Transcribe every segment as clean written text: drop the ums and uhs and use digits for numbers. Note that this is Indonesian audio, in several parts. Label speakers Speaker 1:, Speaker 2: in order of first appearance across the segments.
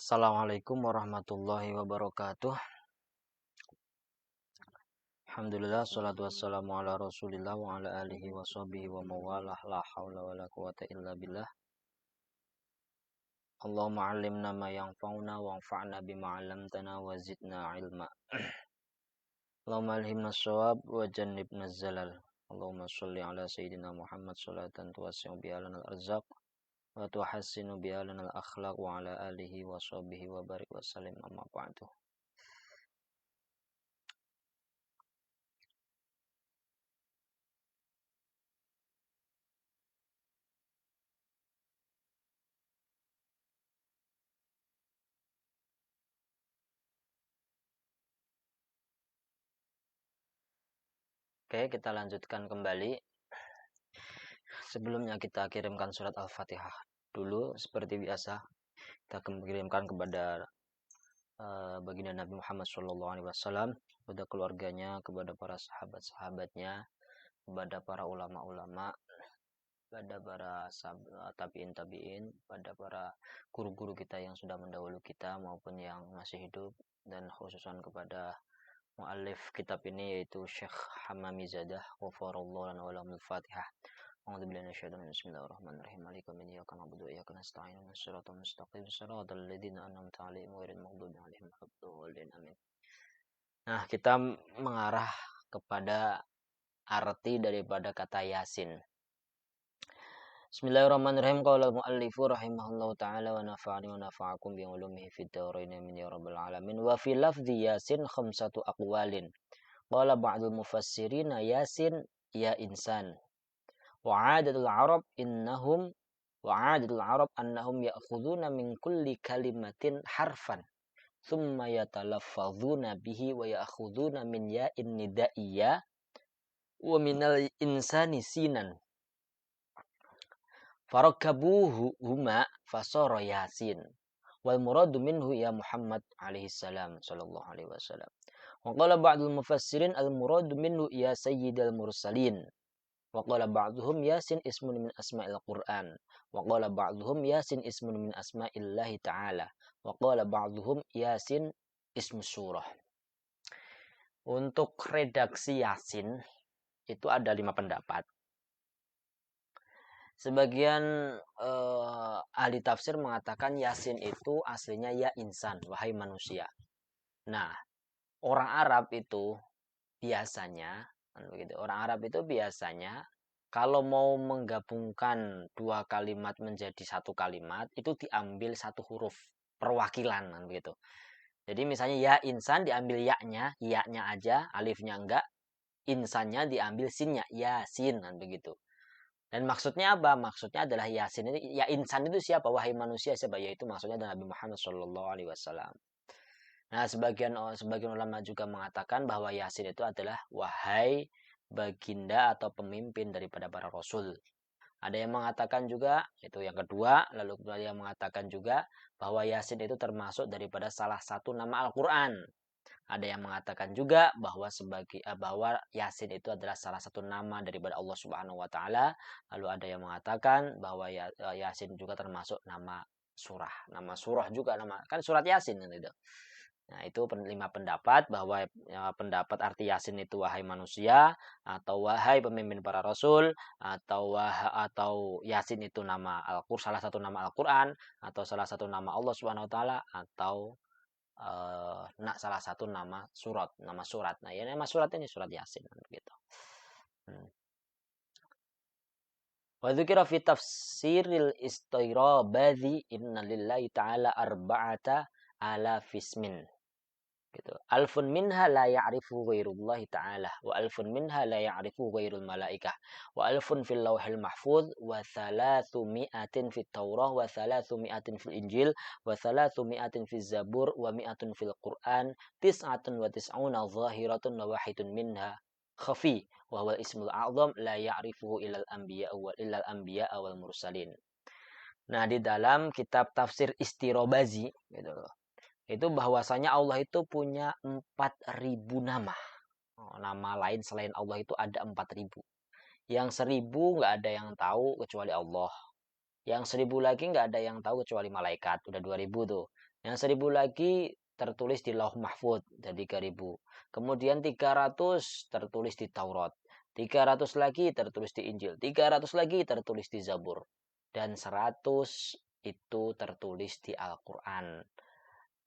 Speaker 1: Assalamualaikum warahmatullahi wabarakatuh. Alhamdulillah, salatu wassalamu ala rasulillah wa ala alihi wa sahbihi wa mawalah, la hawla wa la quwata illa billah. Allahumma alimna ma yanfa'una wa anfa'na bima 'allamtana wa zidna ilma. Allahumma alhimna shawab wa jannibna zalal. Allahumma sholli ala sayyidina Muhammad salatan tuwasi'u biha lana al-arzaq wa tuhassinu biha lana al-akhlaq wa ala alihi wa sahbihi wa barik wa sallim, amma ba'du. Oke, kita lanjutkan kembali. Sebelumnya kita kirimkan surat Al-Fatihah dulu seperti biasa. Kita kirimkan kepada baginda Nabi Muhammad SAW, kepada keluarganya, kepada para sahabat-sahabatnya, kepada para ulama-ulama, kepada para tabi'in, kepada para guru-guru kita yang sudah mendahulu kita maupun yang masih hidup, dan khususan kepada muallif kitab ini yaitu Syekh Hamami Zadah ghafarallahu lana wa lahum al-Fatihah. Bismillahirrahmanirrahim. Iyyaka na'budu wa iyyaka nasta'in. Ihdinas siratal mustaqim. Shiratal ladzina an'amta 'alaihim ghairil maghdubi 'alaihim waladdallin. Amin. Nah, kita mengarah kepada arti daripada kata Yasin. Bismillahirrahmanirrahim. Qala al-muallifu rahimahullahu ta'ala wa nafa'ani wa nafa'akum bi ulumihi fid dharain amin ya rabbal alamin. Wa fi lafdhi Yasin khamsatu aqwalin. Qala ba'dul mufassirin Yasin ya insan. Wa'adatul Arab annahum ya'khuduna min kulli kalimatin harfan thumma yatalaffazuna bihi wa ya'khuduna min ya'in nida'iyya wa minal insani sinan farakkabuhuma fasara Yasin wal muradu minhu ya Muhammad alaihi salam sallallahu alaihi wasallam. Wa qala ba'dul mufassirin al muradu minhu ya sayyidal mursalin. Wa qala ba'dhum Yasin ismun min asma'il Qur'an. Wa qala ba'dhum Yasin ismun min asma'illahi ta'ala. Wa qala ba'dhum Yasin ismu surah. Untuk redaksi Yasin itu ada 5 pendapat. Sebagian ahli tafsir mengatakan Yasin itu aslinya ya insan, wahai manusia. Nah, orang Arab itu biasanya kalau mau menggabungkan 2 kalimat menjadi 1 kalimat itu diambil 1 huruf perwakilan begitu. Jadi misalnya ya insan diambil ya-nya aja, alifnya enggak, insannya diambil sinnya, Yasin begitu. Dan maksudnya apa? Maksudnya adalah Yasin ini, ya insan itu siapa? Wahai manusia siapa? Yaitu maksudnya adalah Nabi Muhammad SAW. Nah, sebagian ulama juga mengatakan bahwa Yasin itu adalah wahai baginda atau pemimpin daripada para rasul. Ada yang mengatakan juga, itu yang kedua, lalu kemudian yang mengatakan juga bahwa Yasin itu termasuk daripada salah satu nama Al-Qur'an. Ada yang mengatakan juga bahwa Yasin itu adalah salah satu nama daripada Allah Subhanahu wa taala. Lalu ada yang mengatakan bahwa Yasin juga termasuk nama surah. Nama surah juga kan surat Yasin gitu. Nah, itu 5 pendapat bahwa pendapat arti Yasin itu wahai manusia, atau wahai pemimpin para rasul, atau Yasin itu salah satu nama Al-Qur'an, atau salah satu nama Allah Subhanahu wa taala, atau salah satu nama surat. Nah, ya nama surat ini surat Yasin gitu. Wa dzikra fi tafsiril istirabadhi inna lillahi ta'ala arba'ata alafismin. Gitu. Alfun minha la ya'rifu ghairullahi ta'ala wa alfun minha la ya'rifu ghairul malaikah wa alfun fil lauhil mahfuz wa 300 fit taurah wa 300 fil injil wa 300 fil zabur wa 100 fil qur'an 99 zahiratun wa wahidun minha khafi wa huwa ismul a'zam la ya'rifuhu illal anbiya wal mursalin. Nah, di dalam kitab tafsir Istirobazi gitu loh, itu bahwasanya Allah itu punya 4.000 nama. Nama lain selain Allah itu ada 4.000. Yang 1.000 nggak ada yang tahu kecuali Allah. Yang 1.000 lagi nggak ada yang tahu kecuali malaikat. Udah 2.000 tuh. Yang 1000 lagi tertulis di Lauh Mahfud, jadi 3000. Kemudian 300 tertulis di Taurat. 300 lagi tertulis di Injil. 300 lagi tertulis di Zabur. Dan 100 itu tertulis di Al-Quran.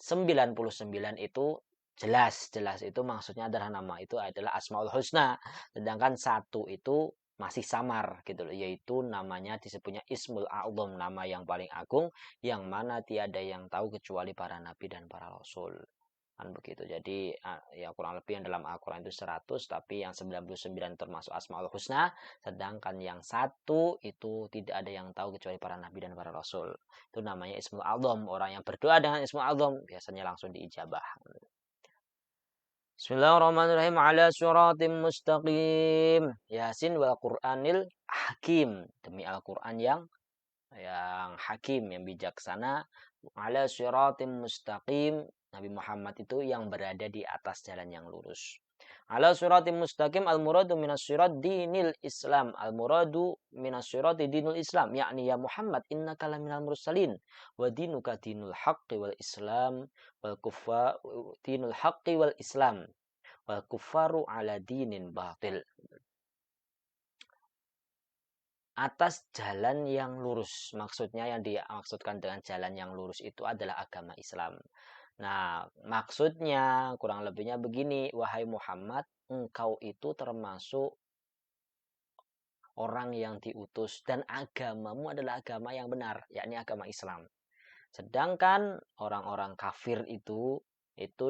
Speaker 1: 99 itu jelas itu maksudnya adalah nama, itu adalah Asmaul Husna. Sedangkan satu itu masih samar gitu loh, yaitu namanya disebutnya Ismul A'zam, nama yang paling agung yang mana tiada yang tahu kecuali para nabi dan para rasul. Kan begitu. Jadi ya kurang lebih yang dalam Al-Qur'an itu 100, tapi yang 99 termasuk Asmaul Husna, sedangkan yang satu itu tidak ada yang tahu kecuali para nabi dan para rasul. Itu namanya Ismul A'zam. Orang yang berdoa dengan Ismul A'zam biasanya langsung diijabah. Bismillahirrahmanirrahim. Ala siratim mustaqim. Yasin wal Qur'anil hakim. Demi Al-Qur'an yang hakim, yang bijaksana. Ala siratim mustaqim. Nabi Muhammad itu yang berada di atas jalan yang lurus. Ala siratim mustaqim, al-muradu minas sirat dinil Islam. Al-muradu minas sirati dinul Islam. Yakni ya Muhammad innaka laminal mursalin. Wa dinuka dinul haqqi wal Islam. Wal kufa dinul haqqi wal Islam. Wal kufaru ala dinin batil. Atas jalan yang lurus. Maksudnya yang dimaksudkan dengan jalan yang lurus itu adalah agama Islam. Nah, maksudnya kurang lebihnya begini, wahai Muhammad, engkau itu termasuk orang yang diutus dan agamamu adalah agama yang benar, yakni agama Islam. Sedangkan orang-orang kafir itu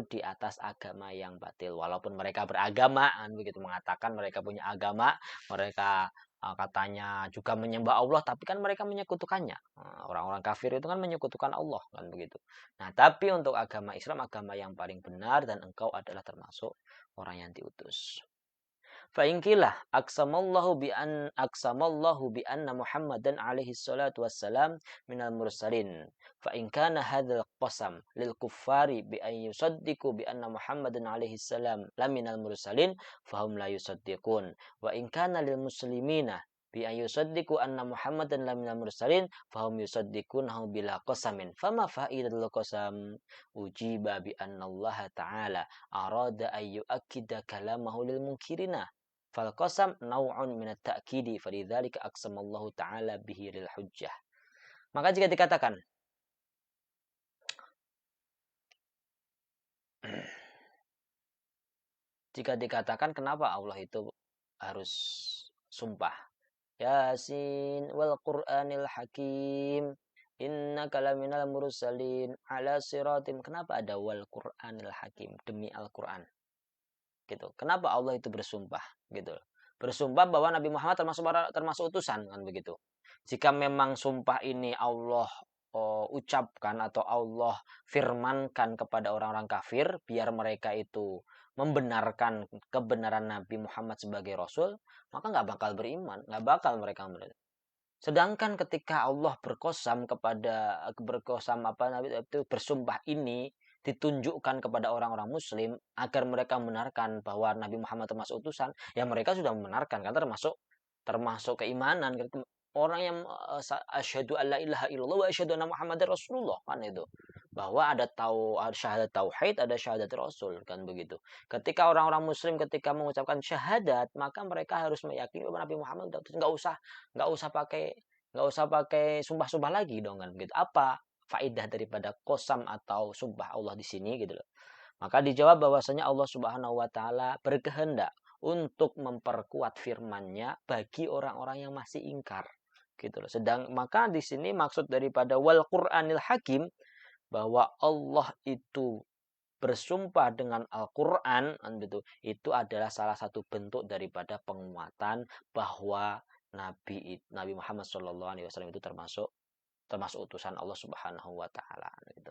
Speaker 1: di atas agama yang batil, walaupun mereka beragama, begitu mengatakan mereka punya agama, mereka katanya juga menyembah Allah, tapi kan mereka menyekutukannya. Orang-orang kafir itu kan menyekutukan Allah, kan begitu. Nah, tapi untuk agama Islam, agama yang paling benar, dan engkau adalah termasuk orang yang diutus. Fa'inkilah aksamallahu bi anna Muhammadan alaihi salatu wassalam minal mursalin. Fa'in kana hadzal qasam lil kuffari bi an yusaddiqu bi anna Muhammadan alaihi salam laminal mursalin fahum la yusaddiqun. Wa in kana lil muslimina bi an yusaddiqu anna Muhammadan laminal mursalin fahum yusaddiqunahu bila qasamin. Fama fa'idatul qasam? Ujiba bi anna Allah ta'ala arada an yu'akkida kalamahu lil munkirina. Fal qasam naw'un min at-ta'kidi falidzalika aqsamallahu ta'ala bihi lil hujjah. Maka jika dikatakan kenapa Allah itu harus sumpah? Yasin wal Qur'anil Hakim. Innaka laminal mursalin ala siratim. Kenapa ada wal Qur'anil Hakim? Demi Al-Qur'an. Gitu. Kenapa Allah itu bersumpah gitu? Bersumpah bahwa Nabi Muhammad termasuk utusan, kan begitu. Jika memang sumpah ini Allah ucapkan atau Allah firmankan kepada orang-orang kafir biar mereka itu membenarkan kebenaran Nabi Muhammad sebagai Rasul, maka nggak bakal beriman, nggak bakal mereka beriman. Sedangkan ketika Allah berkosam bersumpah ini ditunjukkan kepada orang-orang muslim agar mereka membenarkan bahwa Nabi Muhammad termasuk utusan, ya mereka sudah membenarkan, kan termasuk keimanan. Orang yang asyhadu alla ilaha illallah wa asyhadu anna Muhammadar Rasulullah, kan itu. Bahwa ada syahadat tauhid, ada syahadat rasul, kan begitu. Ketika orang-orang muslim ketika mengucapkan syahadat, maka mereka harus meyakini bahwa Nabi Muhammad nggak usah pakai sumpah-sumpah lagi dong, kan begitu. Apa faidah daripada qasam atau sumpah Allah di sini gitu loh. Maka dijawab bahwasanya Allah Subhanahu wa taala berkehendak untuk memperkuat firman-Nya bagi orang-orang yang masih ingkar gitu loh. Maka di sini maksud daripada wal Qur'anil Hakim bahwa Allah itu bersumpah dengan Al-Qur'an itu adalah salah satu bentuk daripada penguatan bahwa Nabi Muhammad SAW itu termasuk utusan Allah Subhanahu wa taala gitu.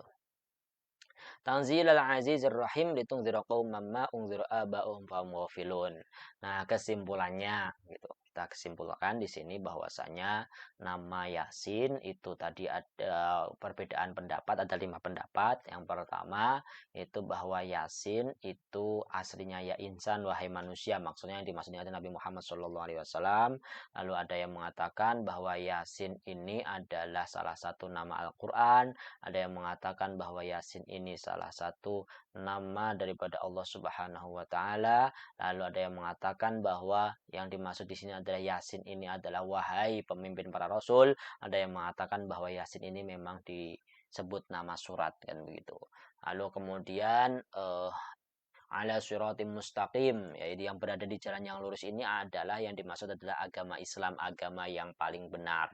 Speaker 1: Tanzilal Azizir Rahim litunzira qauman ma unzira aba'uhum fahum ghafilun. Nah, kesimpulannya gitu. kita kesimpulkan di sini bahwasanya nama Yasin itu tadi ada perbedaan pendapat, ada 5 pendapat. Yang pertama itu bahwa Yasin itu aslinya ya insan, wahai manusia, maksudnya yang dimaksudnya adalah Nabi Muhammad SAW. Lalu ada yang mengatakan bahwa Yasin ini adalah salah satu nama Al-Quran, ada yang mengatakan bahwa Yasin ini salah satu nama daripada Allah Subhanahu wa taala. Lalu ada yang mengatakan bahwa yang dimaksud di sini adalah Yasin ini adalah wahai pemimpin para rasul. Ada yang mengatakan bahwa Yasin ini memang disebut nama surat kan begitu. Lalu kemudian ala siratim mustaqim, yaitu yang berada di jalan yang lurus ini adalah yang dimaksud adalah agama Islam, agama yang paling benar.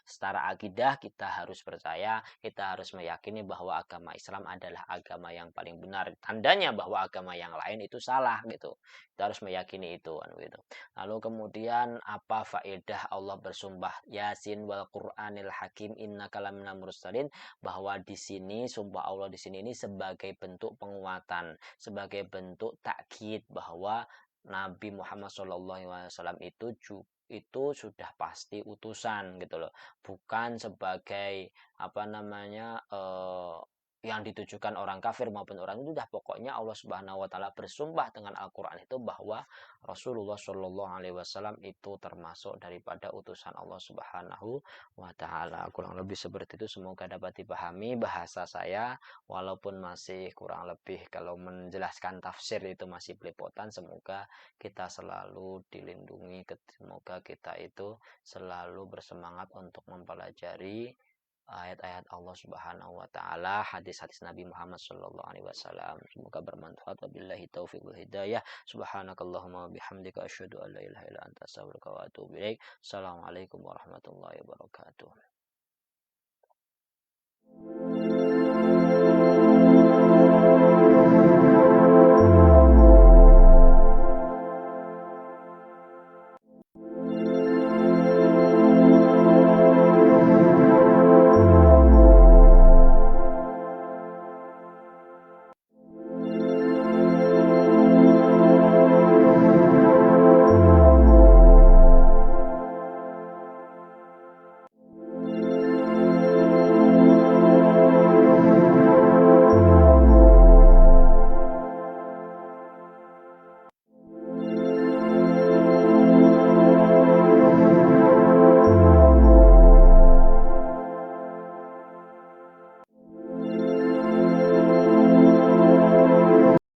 Speaker 1: Secara akidah kita harus percaya, kita harus meyakini bahwa agama Islam adalah agama yang paling benar. Tandanya bahwa agama yang lain itu salah gitu. Kita harus meyakini itu kan gitu. Lalu kemudian apa faedah Allah bersumpah Yasin wal Qur'anil Hakim innaka laminal mursalin, bahwa di sini sumpah Allah di sini ini sebagai bentuk penguatan, sebagai bentuk takkid bahwa Nabi Muhammad SAW itu sudah pasti utusan gitu loh, bukan sebagai apa namanya yang ditujukan orang kafir maupun orang itu. Dah pokoknya Allah Subhanahu wa taala bersumpah dengan Al-Qur'an itu bahwa Rasulullah Shallallahu alaihi wasallam itu termasuk daripada utusan Allah Subhanahu wa taala. Kurang lebih seperti itu, semoga dapat dipahami bahasa saya walaupun masih kurang lebih kalau menjelaskan tafsir itu masih belepotan. Semoga kita selalu dilindungi, semoga kita itu selalu bersemangat untuk mempelajari ayat-ayat Allah Subhanahu wa taala, hadis-hadis Nabi Muhammad sallallahu alaihi wasallam. Semoga bermanfaat. Wabillahi taufiq wal hidayah. Subhanakallahumma wa bihamdika asyhadu an la ilaha illa anta astaghfiruka wa atubu ilaik. Assalamualaikum warahmatullahi wabarakatuh.